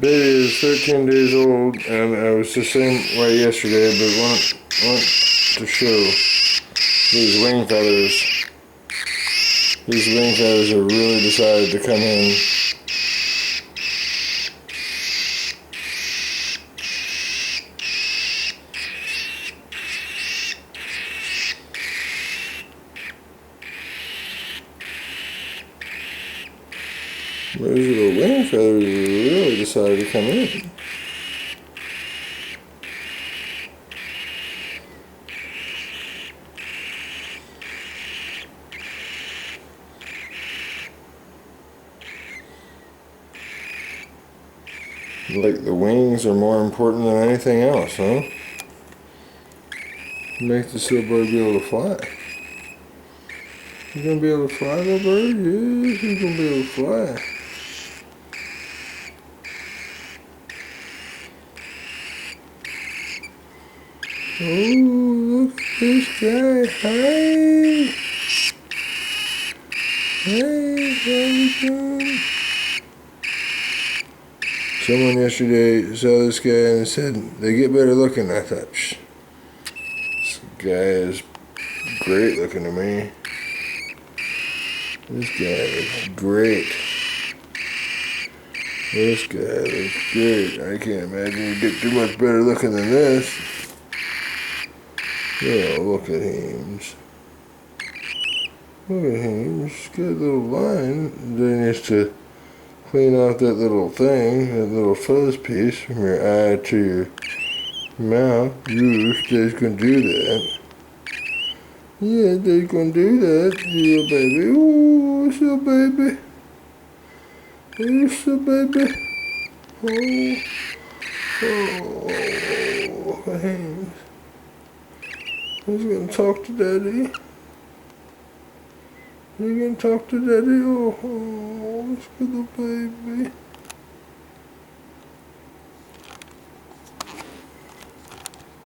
Baby is 13 days old, and I was the same way yesterday, but want to show these wing feathers. These wing feathers have really decided to come in. Those little wing feathers really decided to come in. Like the wings are more important than anything else, huh? Make this little bird be able to fly. You gonna be able to fly, little bird? Yes, you're gonna be able to fly. Oh, look at this guy. Hi. Hey, how you doing? Someone yesterday saw this guy and said, they get better looking. I thought, psh, this guy is great looking to me. This guy is great. This guy looks great. I can't imagine you get too much better looking than this. Oh, look at him. Look at him. He's got a little line. Then needs to clean out that little thing, that little fuzz piece from your eye to your mouth. Yes, they's gonna do that. Yeah, they're gonna do that, little baby. Ooh, it's a baby. It's a baby. Oh, look at him. He's gonna talk to daddy. He's gonna talk to daddy. Oh, it's a little baby.